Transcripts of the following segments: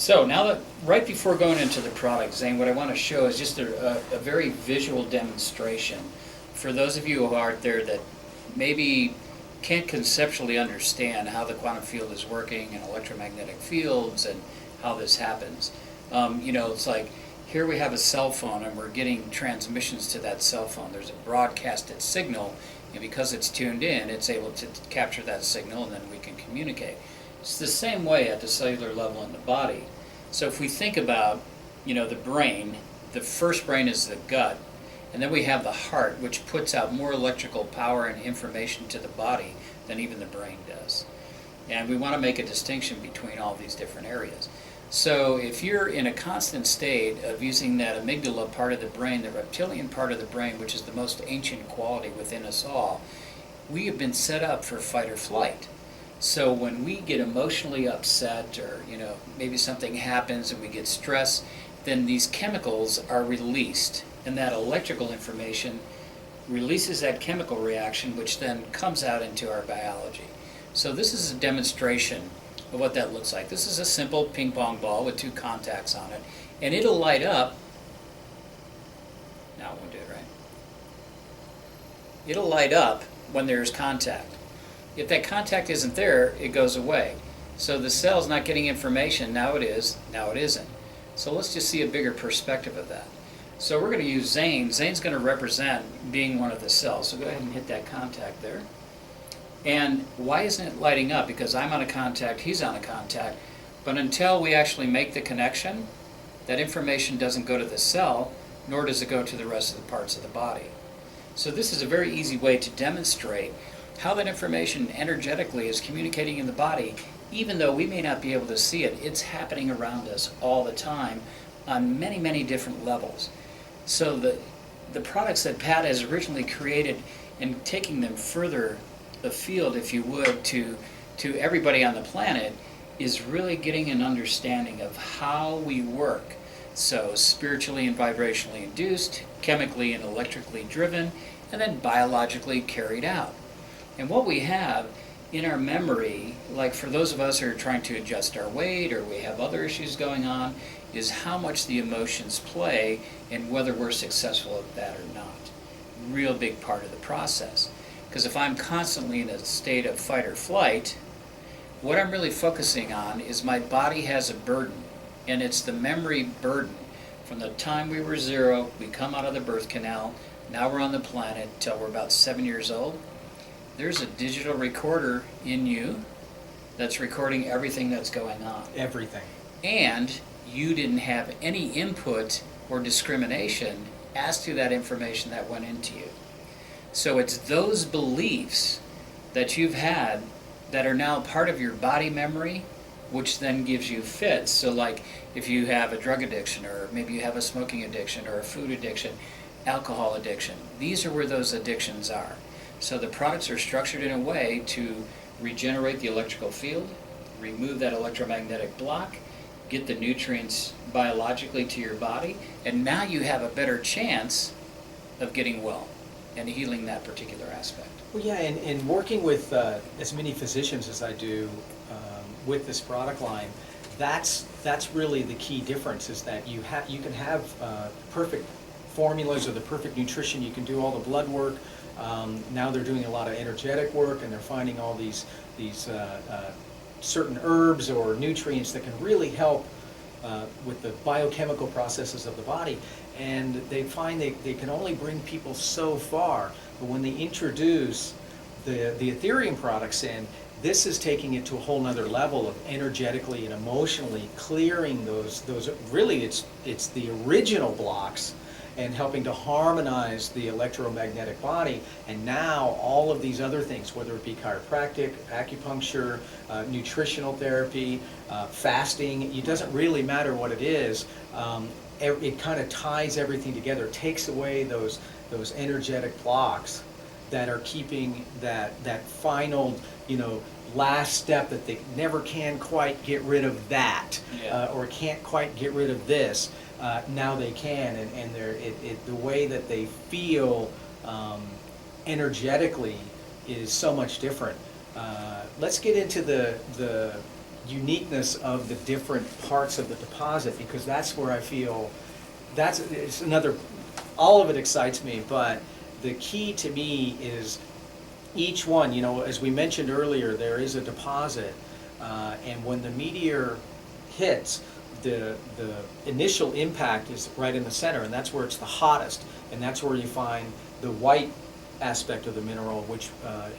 So now that, right before going into the product, Zane, what I want to show is just a very visual demonstration for those of you who are out there that maybe can't conceptually understand how the quantum field is working and electromagnetic fields and how this happens. It's like here we have a cell phone and we're getting transmissions to that cell phone. There's a broadcasted signal, and because it's tuned in, it's able to capture that signal, and then we can communicate. It's the same way at the cellular level in the body. So if we think about, the brain, the first brain is the gut, and then we have the heart, which puts out more electrical power and information to the body than even the brain does. And we want to make a distinction between all these different areas. So if you're in a constant state of using that amygdala part of the brain, the reptilian part of the brain, which is the most ancient quality within us all, we have been set up for fight or flight. So when we get emotionally upset, or maybe something happens and we get stressed, then these chemicals are released, and that electrical information releases that chemical reaction, which then comes out into our biology. So this is a demonstration of what that looks like. This is a simple ping pong ball with two contacts on it, and it'll light up. Now I won't do it right. It'll light up when there's contact. If that contact isn't there, it goes away. So the cell's not getting information. Now it is, now it isn't. So let's just see a bigger perspective of that. So we're going to use Zane. Zane's going to represent being one of the cells. So go ahead and hit that contact there. And why isn't it lighting up? Because I'm on a contact, he's on a contact. But until we actually make the connection, that information doesn't go to the cell, nor does it go to the rest of the parts of the body. So this is a very easy way to demonstrate how that information energetically is communicating in the body. Even though we may not be able to see it, it's happening around us all the time on many, many different levels. So the products that Pat has originally created, and taking them further afield, if you would, to everybody on the planet, is really getting an understanding of how we work. So spiritually and vibrationally induced, chemically and electrically driven, and then biologically carried out. And what we have in our memory, like for those of us who are trying to adjust our weight or we have other issues going on, is how much the emotions play and whether we're successful at that or not. Real big part of the process. Because if I'm constantly in a state of fight or flight, what I'm really focusing on is my body has a burden, and it's the memory burden. From the time we were 0, we come out of the birth canal, now we're on the planet till we're about 7 years old. There's a digital recorder in you that's recording everything that's going on. Everything. And you didn't have any input or discrimination as to that information that went into you. So it's those beliefs that you've had that are now part of your body memory, which then gives you fits. So like if you have a drug addiction, or maybe you have a smoking addiction, or a food addiction, alcohol addiction, these are where those addictions are. So the products are structured in a way to regenerate the electrical field, remove that electromagnetic block, get the nutrients biologically to your body, and now you have a better chance of getting well and healing that particular aspect. Well, yeah, and working with as many physicians as I do with this product line, that's really the key difference, is that you can have perfect formulas or the perfect nutrition. You can do all the blood work. Now they're doing a lot of energetic work, and they're finding all these certain herbs or nutrients that can really help with the biochemical processes of the body. And they find they can only bring people so far. But when they introduce the Etherium products in, this is taking it to a whole nother level of energetically and emotionally clearing those really it's the original blocks, and helping to harmonize the electromagnetic body. And now all of these other things, whether it be chiropractic, acupuncture, nutritional therapy, fasting, it doesn't really matter what it is. It kind of ties everything together, takes away those energetic blocks that are keeping that final, last step that they never can quite get rid of that, or can't quite get rid of this. Now they can, and the way that they feel energetically is so much different. Let's get into the uniqueness of the different parts of the deposit, because that's where I feel, it's another, all of it excites me, but the key to me is each one, as we mentioned earlier, there is a deposit, and when the meteor hits, the initial impact is right in the center, and that's where it's the hottest, and that's where you find the white aspect of the mineral, which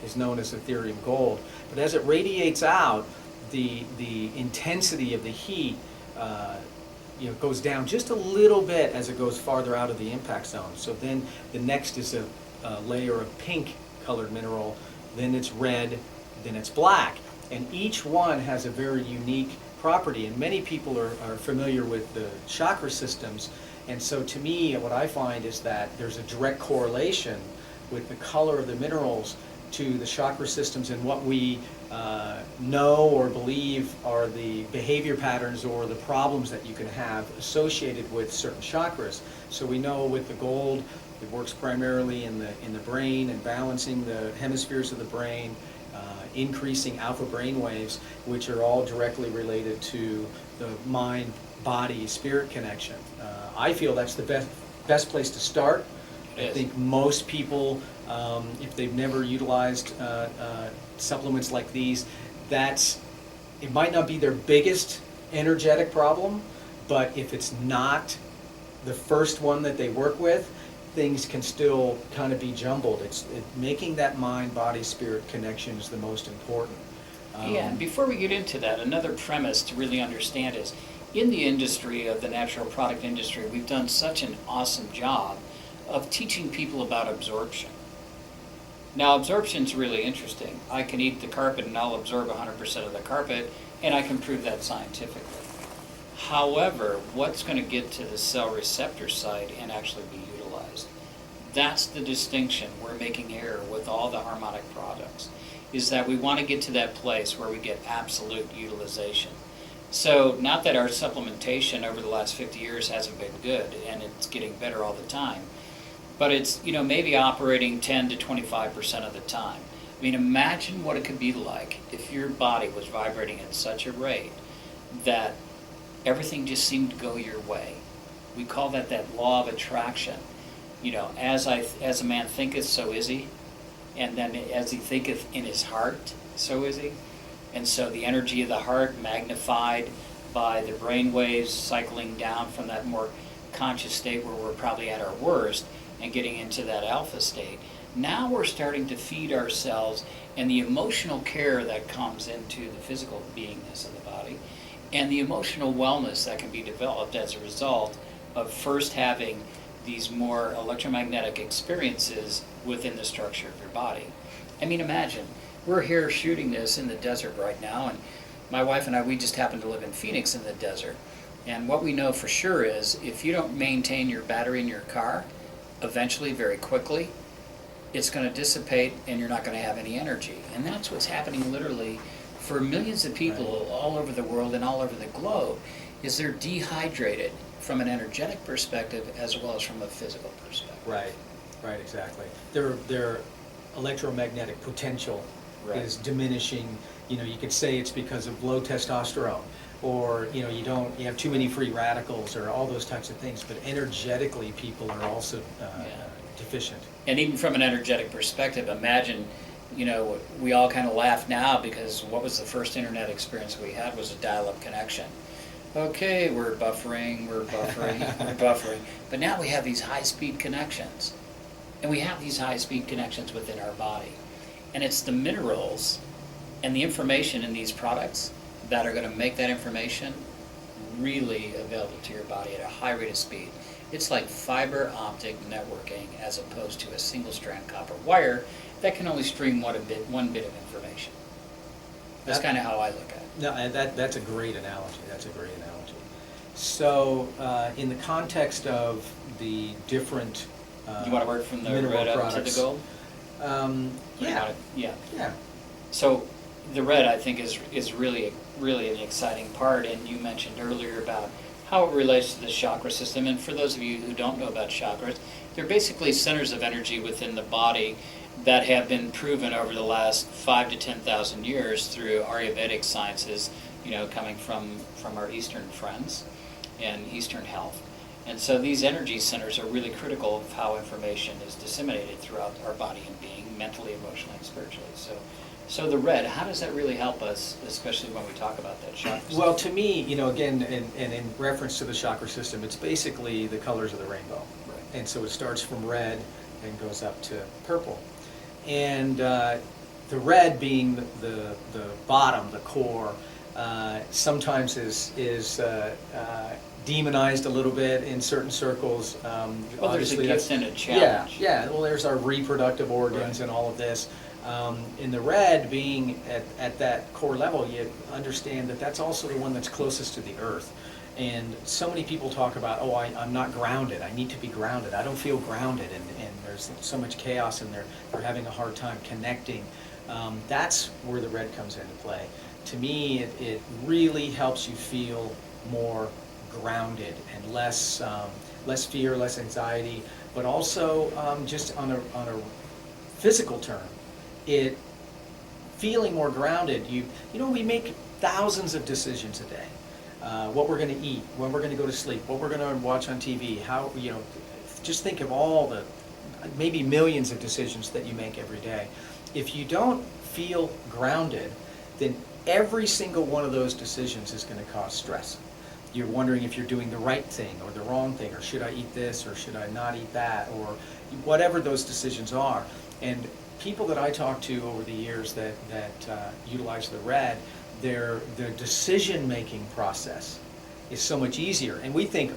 is known as Etherium gold. But as it radiates out, the intensity of the heat goes down just a little bit as it goes farther out of the impact zone. So then the next is a layer of pink colored mineral, then it's red, then it's black. And each one has a very unique property, and many people are familiar with the chakra systems. And so to me, what I find is that there's a direct correlation with the color of the minerals to the chakra systems and what we know or believe are the behavior patterns or the problems that you can have associated with certain chakras. So we know with the gold, it works primarily in the brain and balancing the hemispheres of the brain, increasing alpha brain waves, which are all directly related to the mind, body, spirit connection. I feel that's the best place to start. I think most people, if they've never utilized supplements like these, it might not be their biggest energetic problem, but if it's not the first one that they work with, things can still kind of be jumbled. Making that mind, body, spirit connection is the most important. Yeah, and before we get into that, another premise to really understand is, in the industry of the natural product industry, we've done such an awesome job of teaching people about absorption. Now, absorption's really interesting. I can eat the carpet and I'll absorb 100% of the carpet, and I can prove that scientifically. However, what's going to get to the cell receptor site and actually be utilized? That's the distinction we're making here with all the harmonic products, is that we want to get to that place where we get absolute utilization. So, not that our supplementation over the last 50 years hasn't been good, and it's getting better all the time, but it's, maybe operating 10 to 25% of the time. I mean, imagine what it could be like if your body was vibrating at such a rate that everything just seemed to go your way. We call that law of attraction. As a man thinketh, so is he. And then as he thinketh in his heart, so is he. And so the energy of the heart magnified by the brain waves cycling down from that more conscious state where we're probably at our worst and getting into that alpha state. Now we're starting to feed ourselves, and the emotional care that comes into the physical beingness of the body and the emotional wellness that can be developed as a result of first having these more electromagnetic experiences within the structure of your body. I mean, imagine, we're here shooting this in the desert right now, and my wife and I, we just happen to live in Phoenix in the desert. And what we know for sure is if you don't maintain your battery in your car, eventually, very quickly, it's going to dissipate and you're not going to have any energy. And that's what's happening literally for millions of people all over the world and all over the globe, is they're dehydrated from an energetic perspective as well as from a physical perspective. Right, exactly. Their electromagnetic potential is diminishing. You could say it's because of low testosterone, or you have too many free radicals, or all those types of things. But energetically, people are also deficient. And even from an energetic perspective, imagine, we all kind of laugh now because what was the first internet experience we had was a dial-up connection. Okay, we're buffering, we're buffering. But now we have these high-speed connections. And we have these high-speed connections within our body. And it's the minerals and the information in these products that are going to make that information really available to your body at a high rate of speed. It's like fiber optic networking as opposed to a single strand copper wire that can only stream one bit of information. That's kind of how I look at it. No, that's a great analogy. So, in the context of the different you want to work from the mineral red up products, to the gold? Yeah. So the red, I think, is really an exciting part, and you mentioned earlier about how it relates to the chakra system. And for those of you who don't know about chakras, they're basically centers of energy within the body that have been proven over the last 5,000 to 10,000 years through Ayurvedic sciences coming from our Eastern friends and Eastern health. And so these energy centers are really critical of how information is disseminated throughout our body and being, mentally, emotionally, and spiritually. So the red, how does that really help us, especially when we talk about that chakra system? Well, to me, again, and in reference to the chakra system, it's basically the colors of the rainbow. Right. And so it starts from red and goes up to purple. And the red being the bottom, the core, sometimes is demonized a little bit in certain circles. Well, there's a gift and a challenge. Yeah. Well, there's our reproductive organs Right. and all of this. In the red, being at that core level, you understand that that's also the one that's closest to the earth. And so many people talk about, I'm not grounded, I need to be grounded, I don't feel grounded, and there's so much chaos and they're having a hard time connecting. That's where the red comes into play. To me, it really helps you feel more grounded and less fear, less anxiety, but also just on a physical term, feeling more grounded. We make thousands of decisions a day. What we're going to eat, when we're going to go to sleep, what we're going to watch on TV, just think of all the maybe millions of decisions that you make every day. If you don't feel grounded, then every single one of those decisions is going to cause stress. You're wondering if you're doing the right thing or the wrong thing, or should I eat this or should I not eat that, or whatever those decisions are. And people that I talk to over the years that utilize the red, their decision-making process is so much easier. And we think,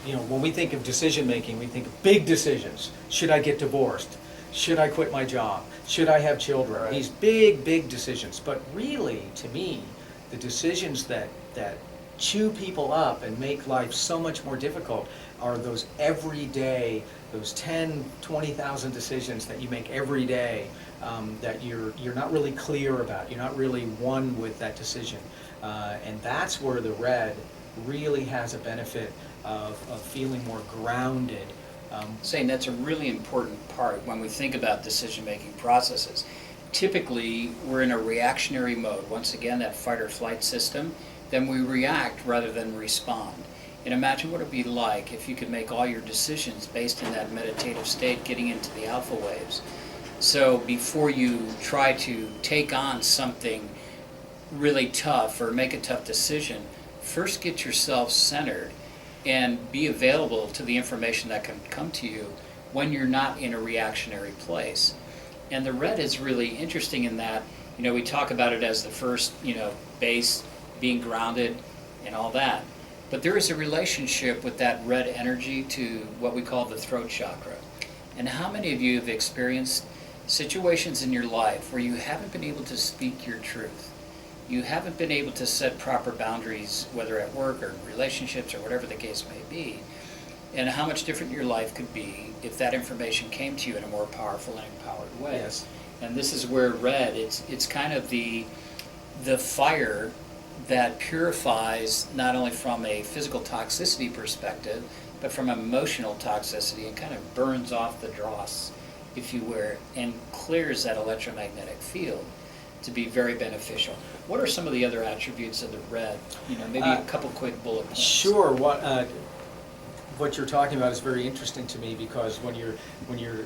when we think of decision-making, we think of big decisions. Should I get divorced? Should I quit my job? Should I have children? Right. These big decisions. But really, to me, the decisions that chew people up and make life so much more difficult are those everyday, those 10, 20,000 decisions that you make every day that you're not really clear about. You're not really one with that decision. And that's where the red really has a benefit of feeling more grounded. Saying that's a really important part when we think about decision-making processes. Typically, we're in a reactionary mode. Once again, that fight or flight system, then we react rather than respond. And imagine what it would be like if you could make all your decisions based in that meditative state, getting into the alpha waves. So before you try to take on something really tough or make a tough decision, first get yourself centered and be available to the information that can come to you when you're not in a reactionary place. And the red is really interesting in that, we talk about it as the first, base, being grounded and all that. But there is a relationship with that red energy to what we call the throat chakra. And how many of you have experienced situations in your life where you haven't been able to speak your truth? You haven't been able to set proper boundaries, whether at work or relationships or whatever the case may be, and how much different your life could be if that information came to you in a more powerful and empowered way. Yes. And this is where red, it's kind of the fire that purifies not only from a physical toxicity perspective, but from emotional toxicity, and kind of burns off the dross, if you will, and clears that electromagnetic field to be very beneficial. What are some of the other attributes of the red? Maybe a couple quick bullet points. Sure. What you're talking about is very interesting to me, because when you're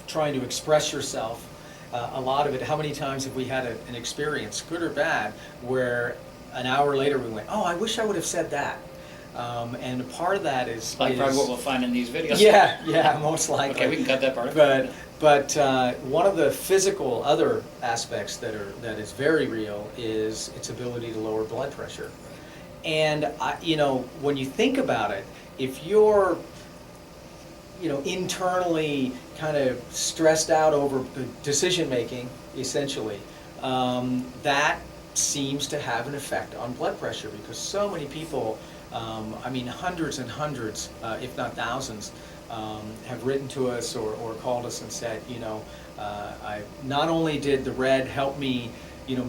trying to express yourself, a lot of it, how many times have we had an experience, good or bad, where an hour later we went, I wish I would have said that. And part of that is Like probably what we'll find in these videos. Yeah, most likely. Okay, we can cut that part of But one of the physical other aspects that is very real is its ability to lower blood pressure. And when you think about it, if you're internally kind of stressed out over decision making, essentially, that seems to have an effect on blood pressure, because so many people, hundreds and hundreds, if not thousands, have written to us or called us and said, I not only did the red help me,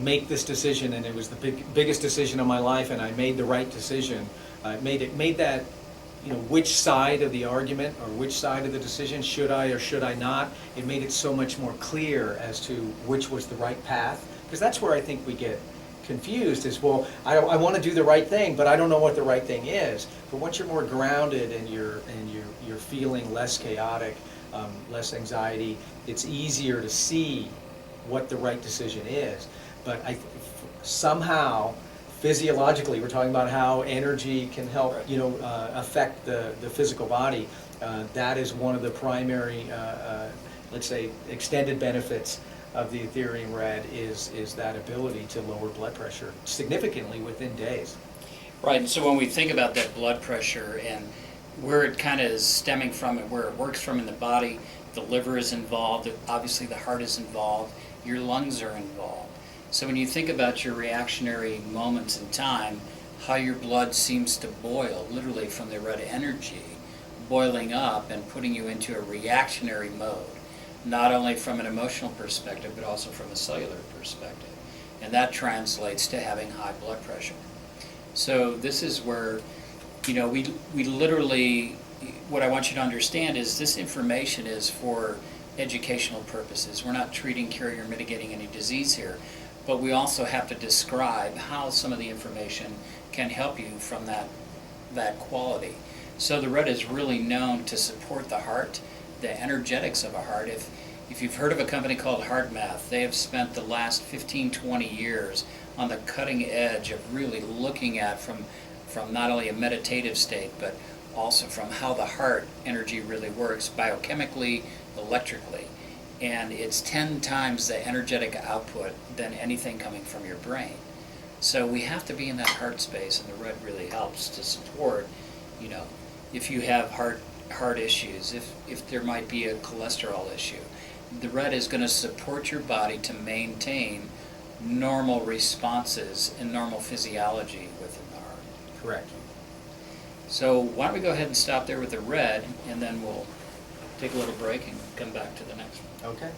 make this decision, and it was the biggest decision of my life, and I made the right decision. Made that, which side of the argument or which side of the decision, should I or should I not, it made it so much more clear as to which was the right path, because that's where I think we get confused is, well, I want to do the right thing, but I don't know what the right thing is. But once you're more grounded and you're feeling less chaotic, less anxiety, it's easier to see what the right decision is. But somehow, physiologically, we're talking about how energy can help, affect the physical body. That is one of the primary, let's say, extended benefits of the Etherium Red is that ability to lower blood pressure significantly within days. Right, and so when we think about that blood pressure and where it kind of is stemming from and where it works from in the body, the liver is involved, obviously the heart is involved, your lungs are involved. So when you think about your reactionary moments in time, how your blood seems to boil, literally from the red energy, boiling up and putting you into a reactionary mode, not only from an emotional perspective, but also from a cellular perspective. And that translates to having high blood pressure. So this is where, we literally, what I want you to understand is this information is for educational purposes. We're not treating, curing, or mitigating any disease here, but we also have to describe how some of the information can help you from that quality. So the red is really known to support the heart, the energetics of a heart. If you've heard of a company called HeartMath, they have spent the last 15, 20 years on the cutting edge of really looking at from not only a meditative state, but also from how the heart energy really works biochemically, electrically. And it's 10 times the energetic output than anything coming from your brain. So we have to be in that heart space, and the red really helps to support, if you have heart issues, if there might be a cholesterol issue. The red is going to support your body to maintain normal responses and normal physiology within the heart. Correct. So why don't we go ahead and stop there with the red, and then we'll take a little break and come back to the next one. Okay.